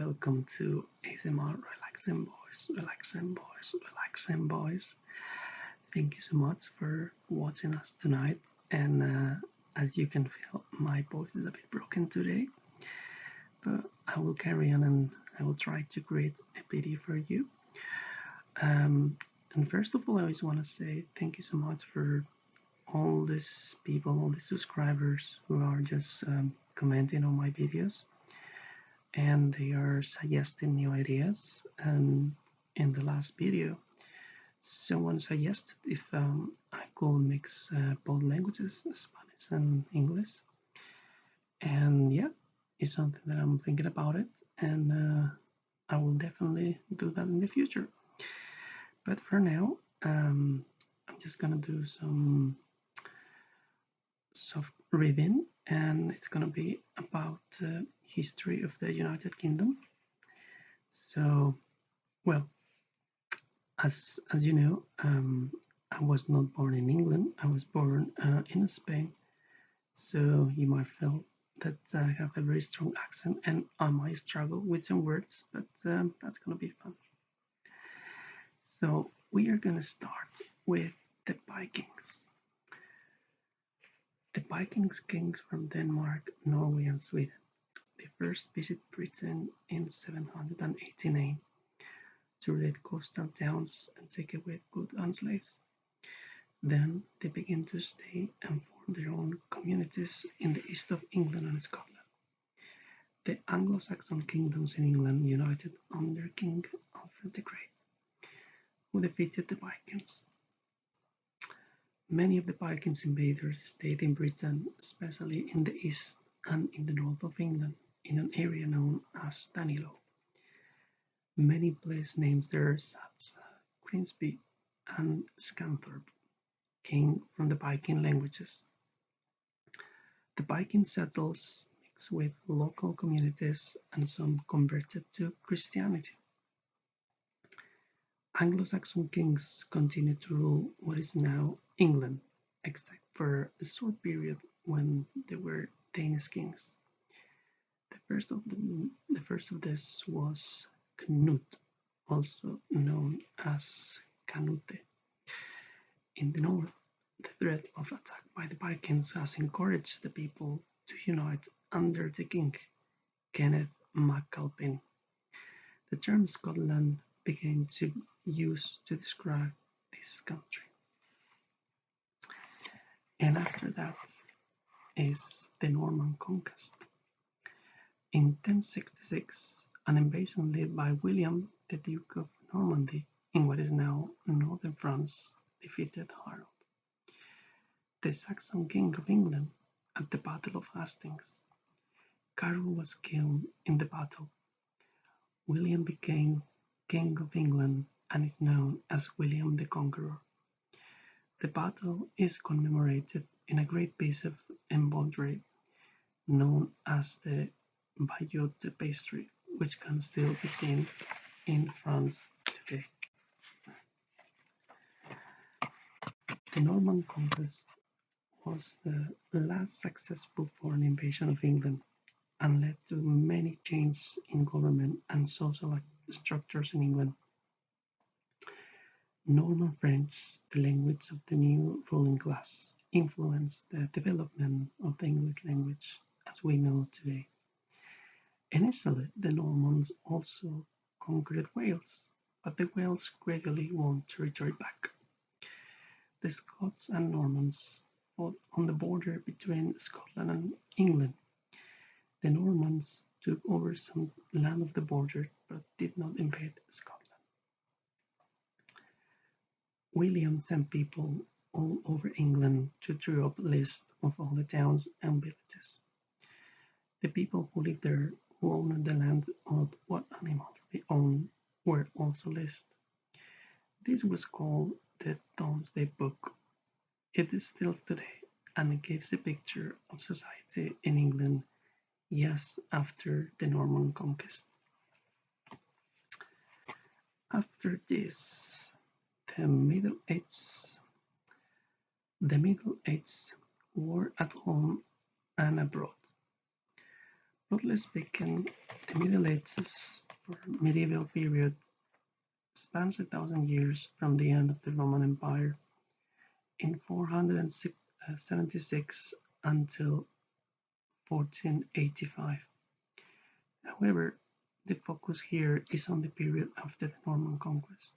welcome to ASMR Relaxing Boys, Relaxing Boys, Relaxing Boys. Thank you so much for watching us tonight. And as you can feel, my voice is a bit broken today, but I will carry on and I will try to create a video for you. And first of all, I always want to say thank you so much for all these people, all the subscribers who are just commenting on my videos and they are suggesting new ideas. And in the last video, someone suggested if I could mix both languages, Spanish and English. And yeah, it's something that I'm thinking about it, and I will definitely do that in the future. But for now, I'm just gonna do some soft reading, and it's gonna be about history of the United Kingdom. So, well, as you know, I was not born in England. I was born in Spain. So you might feel that I have a very strong accent, and I might struggle with some words, but that's gonna be fun. So we are gonna start with the Vikings. The Vikings came from Denmark, Norway, and Sweden. They first visited Britain in 789 to raid coastal towns and take away goods and slaves. Then they began to stay and form their own communities in the east of England and Scotland. The Anglo-Saxon kingdoms in England united under King Alfred the Great, who defeated the Vikings. Many of the Vikings invaders stayed in Britain, especially in the east and in the north of England, in an area known as Danelaw. Many place names there, such as Grimsby and Scunthorpe, came from the Viking languages. The Viking settlers mixed with local communities and some converted to Christianity. Anglo-Saxon kings continued to rule what is now England, except for a short period when they were Danish kings. The first of this was Knut, also known as Canute. In the north, the threat of attack by the Vikings has encouraged the people to unite under the king, Kenneth MacAlpin. The term Scotland began to be used to describe this country. And after that is the Norman conquest. In 1066, an invasion led by William, the Duke of Normandy, in what is now northern France, defeated Harold, the Saxon king of England, at the Battle of Hastings. Carol was killed in the battle. William became King of England and is known as William the Conqueror. The battle is commemorated in a great piece of embroidery known as the Bayeux Tapestry, which can still be seen in France today. The Norman conquest was the last successful foreign invasion of England and led to many changes in government and social structures in England. Norman French, the language of the new ruling class, influenced the development of the English language as we know today. Initially, the Normans also conquered Wales, but the Wales gradually won territory back. The Scots and Normans fought on the border between Scotland and England. The Normans took over some land of the border but did not invade Scotland. William sent people all over England to draw up a list of all the towns and villages. The people who lived there, who owned the land, or what animals they owned, were also listed. This was called the Domesday Book. It is still today, and it gives a picture of society in England years after the Norman conquest. After this, the Middle Ages were at home and abroad. Broadly speaking, the Middle Ages or medieval period spans 1,000 years from the end of the Roman Empire in 476 until 1485. However, the focus here is on the period after the Norman conquest.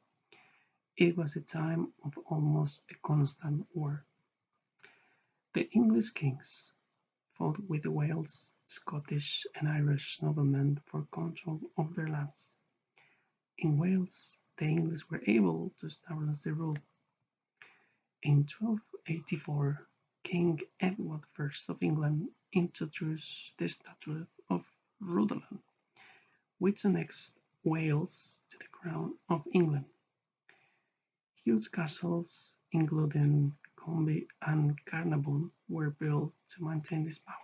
It was a time of almost a constant war. The English kings fought with the Wales, Scottish, and Irish noblemen for control of their lands. In Wales, the English were able to establish the rule. In 1284, King Edward I of England introduced the Statute of Rhuddlan, which annexed Wales to the Crown of England. Huge castles, including Combe and Carnarvon, were built to maintain this power.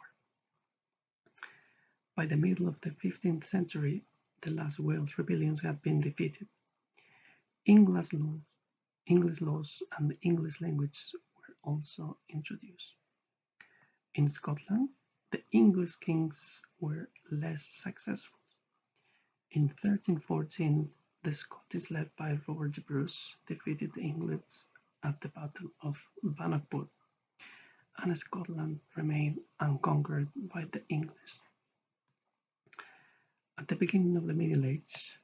By the middle of the 15th century, the last Welsh rebellions had been defeated. English laws and the English language were also introduced. In Scotland, the English kings were less successful. In 1314, the Scottish led by Robert the Bruce defeated the English at the Battle of Bannockburn, and Scotland remained unconquered by the English. At the beginning of the Middle Age,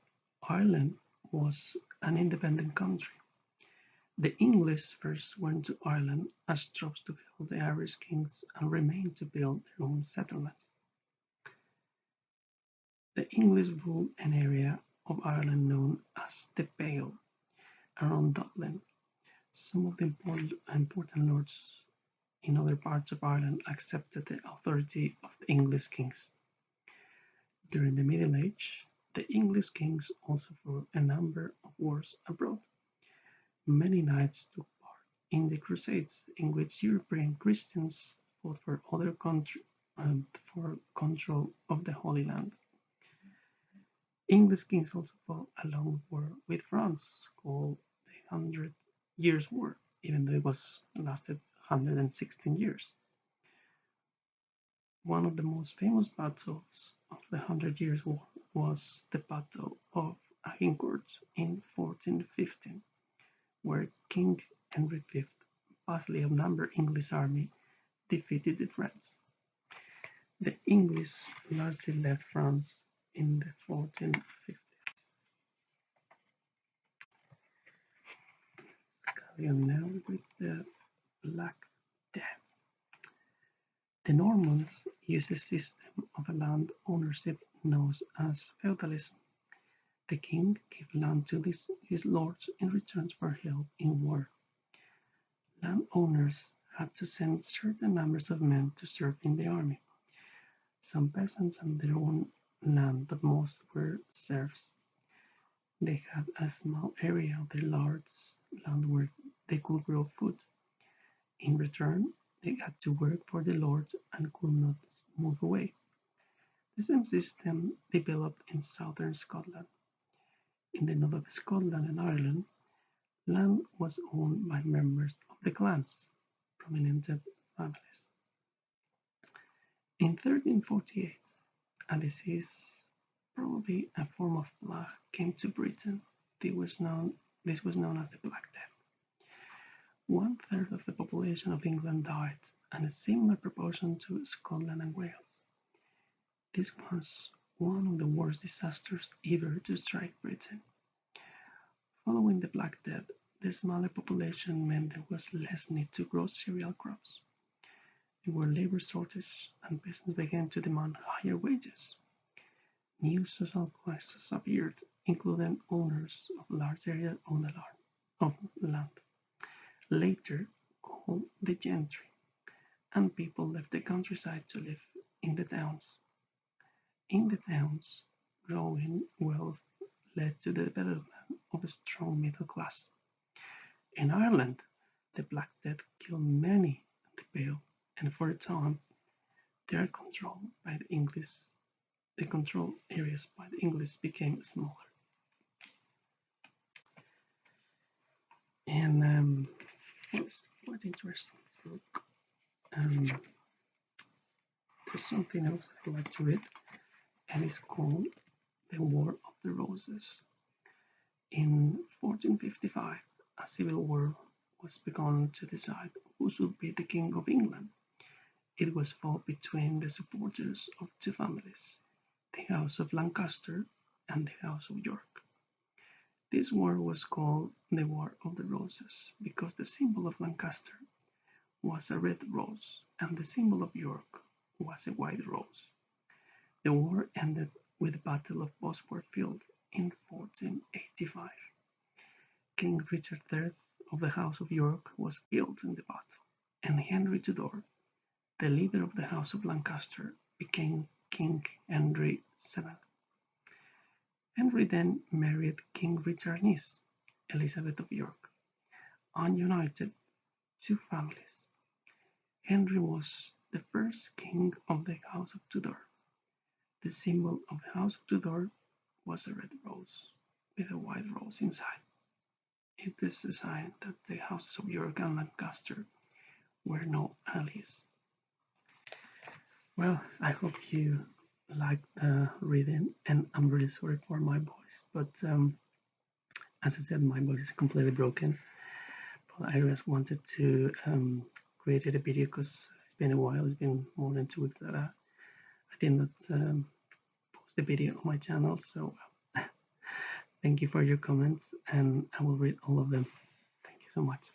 Ireland was an independent country. The English first went to Ireland as troops to help the Irish kings and remained to build their own settlements. The English ruled an area of Ireland known as the Pale, around Dublin. Some of the important lords in other parts of Ireland accepted the authority of the English kings. During the Middle Age, the English kings also fought a number of wars abroad. Many knights took part in the Crusades, in which European Christians fought for for control of the Holy Land. English kings also fought a long war with France, called the Hundred Years' War, even though it lasted 116 years. One of the most famous battles of the Hundred Years' War was the Battle of Agincourt in 1415, where King Henry V, vastly outnumbered English army, defeated the French. The English largely left France in the 1450s. Let's carry on now with the Black Death. The Normans used a system of land ownership known as feudalism. The king gave land to his lords in return for help in war. Landowners had to send certain numbers of men to serve in the army. Some peasants had their own land, but most were serfs. They had a small area of their lord's land where they could grow food. In return, they had to work for the lord and could not move away. The same system developed in southern Scotland. In the north of Scotland and Ireland, land was owned by members of the clans, prominent families. In 1348, a disease, probably a form of plague, came to Britain. This was known as the Black Death. 1/3 of the population of England died, and a similar proportion to Scotland and Wales. This was one of the worst disasters ever to strike Britain. Following the Black Death, the smaller population meant there was less need to grow cereal crops. There were labor shortages, and peasants began to demand higher wages. New social classes appeared, including owners of large areas of land, later called the gentry, and people left the countryside to live in the towns. In the towns, growing wealth led to the development of a strong middle class. In Ireland, the Black Death killed many at the Pale, and for a time, their control by the English, the control areas by the English became smaller. And what's quite interesting this book. There's something else I'd like to read. and is called the War of the Roses. In 1455, a civil war was begun to decide who should be the King of England. It was fought between the supporters of two families, the House of Lancaster and the House of York. This war was called the War of the Roses because the symbol of Lancaster was a red rose and the symbol of York was a white rose. The war ended with the Battle of Bosworth Field in 1485. King Richard III of the House of York was killed in the battle, and Henry Tudor, the leader of the House of Lancaster, became King Henry VII. Henry then married King Richard's niece, Elizabeth of York, and united two families. Henry was the first king of the House of Tudor. The symbol of the House of Tudor was a red rose with a white rose inside. It is a sign that the houses of York and Lancaster were no allies. Well, I hope you liked the reading, and I'm really sorry for my voice, but as I said, my voice is completely broken. But I just wanted to create a video because it's been a while. It's been more than 2 weeks that I did not post the video on my channel. So thank you for your comments, and I will read all of them. Thank you so much.